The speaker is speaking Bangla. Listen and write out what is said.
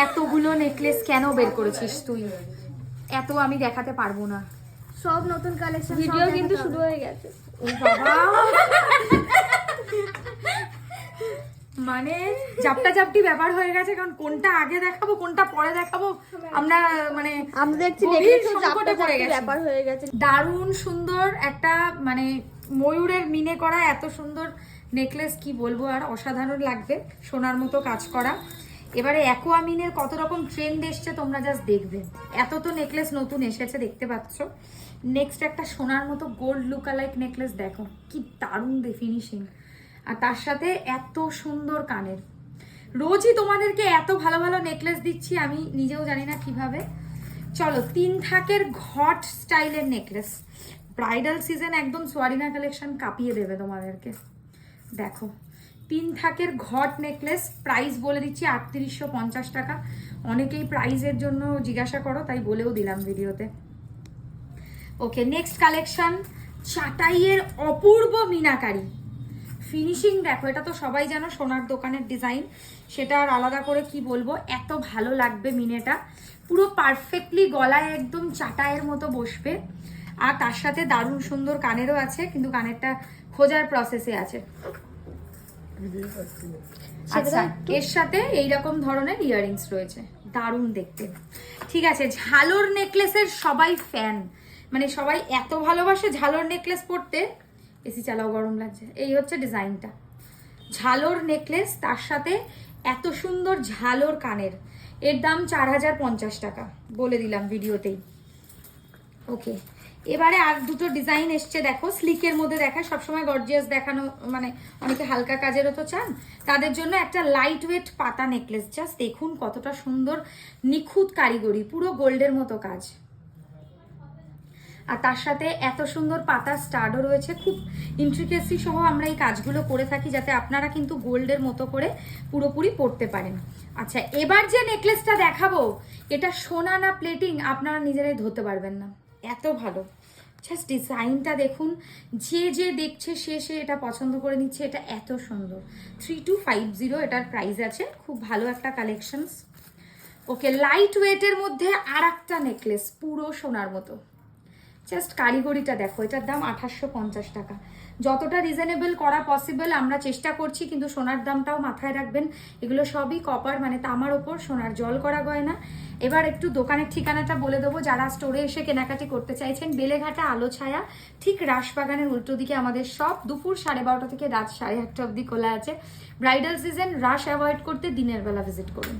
এতগুলো নেকলেস কেন বের করেছিস তুই? এত আমি দেখাতে পারবো না। সব নতুন কালেকশন, ভিডিও কিন্তু শুরু হয়ে গেছে। ও বাবা, মানে জাপটি ব্যাপার হয়ে গেছে, কারণ কোনটা আগে দেখাবো কোনটা পরে দেখাবো আমরা মানে আমরা দেখছি গভীর নেকলেস সংকটে পড়ে গেছি। ব্যাপার হয়ে গেছে। দারুণ সুন্দর একটা মানে ময়ূরের মিনে করা এত সুন্দর নেকলেস, কি বলবো আর, অসাধারণ লাগবে, সোনার মতো কাজ করা। এবারে অ্যাকোয়ামিনের কত রকম ট্রেন্ড এসছে তোমরা জাস্ট দেখবে। এত তো নেকলেস নতুন এসেছে দেখতে পাচ্ছ। নেক্সট একটা সোনার মতো গোল্ড লুকালাইক নেকলেস, দেখো কি দারুণ ফিনিশিং, আর তার সাথে এত সুন্দর কানের। রোজই তোমাদেরকে এত ভালো ভালো নেকলেস দিচ্ছি, আমি নিজেও জানি না কিভাবে। চলো, 3 থাকের ঘট স্টাইলের নেকলেস, ব্রাইডাল সিজন একদম সোয়ারিনা কালেকশন কাঁপিয়ে দেবে তোমাদেরকে। দেখো 3 থাকের ঘট নেকলেস, প্রাইস বলে দিচ্ছি 3850 টাকা। অনেকেই প্রাইসের জন্য জিজ্ঞাসা করো, তাই বলেও দিলাম ভিডিওতে। ওকে, নেক্সট কালেকশন, চাটাইয়ের অপূর্ব মিনাকারি ফিনিশিং। দেখো এটা তো সবাই জানো সোনার দোকানের ডিজাইন, সেটা আর আলাদা করে কি বলবো, এত ভালো লাগবে মিনেটা, পুরো পারফেক্টলি গলায় একদম চাটাইয়ের মতো বসবে। আর তার সাথে দারুণ সুন্দর কানেরও আছে, কিন্তু কানেরটা খোঁজার প্রসেসে আছে। আচ্ছা, এর সাথে এইরকম ধরনের ইয়াররিংস রয়েছে, দারুণ দেখতে। ঠিক আছে, ঝালর নেকলেসের সবাই ফ্যান, মানে সবাই এত ভালোবাসে ঝালর নেকলেস পরতে। এসি চালাও, গরম লাগছে। এই হচ্ছে ডিজাইনটা, ঝালর নেকলেস, তার সাথে এত সুন্দর ঝালর কানের। এর দাম 4050 টাকা, বলে দিলাম ভিডিওতেই। ওকে, এবারে আর দুটো ডিজাইন এসছে, দেখো স্লিকের মধ্যে দেখায়, সবসময় গর্জিয়াস দেখানো, মানে অনেকে হালকা কাজেরও তো চান, তাদের জন্য একটা লাইট ওয়েট পাতা নেকলেস। জাস্ট দেখুন কতটা সুন্দর, নিখুঁত কারিগরি, পুরো গোল্ডের মতো কাজ। আর তার সাথে এত সুন্দর পাতা স্টাডও রয়েছে, খুব ইন্ট্রিকেসি সহ আমরা এই কাজগুলো করে থাকি, যাতে আপনারা কিন্তু গোল্ডের মতো করে পুরোপুরি পরতে পারেন। আচ্ছা, এবার যে নেকলেসটা দেখাবো, এটা সোনা না প্লেটিং আপনারা নিজেরাই ধরতে পারবেন না, এত ভালো। জাস্ট ডিজাইনটা দেখুন, যে দেখছে সে এটা পছন্দ করে নিচ্ছে, এটা এত সুন্দর। 3250 এটার প্রাইস আছে, খুব ভালো একটা কালেকশনস। ওকে, লাইট ওয়েটের মধ্যে আর একটা নেকলেস, পুরো সোনার মতো। জাস্ট কারিগরিটা দেখো, এটার দাম 2850 টাকা। যতটা রিজনেবল করা পসিবল আমরা চেষ্টা করছি, কিন্তু সোনার দামটাও মাথায় রাখবেন, এগুলো সবই কপার মানে তামার ওপর সোনার জল করা গয়না। এবার একটু দোকানের ঠিকানাটা বলে দেবো, যারা স্টোরে এসে কেনাকাটি করতে চাইছেন, বেলেঘাটা আলো ছায়া, ঠিক রাসবাগানের উল্টো দিকে আমাদের শপ। দুপুর 12:30 থেকে রাত 8:30 অবধি খোলা আছে। ব্রাইডাল সিজন, রাশ অ্যাভয়েড করতে দিনের বেলা ভিজিট করুন।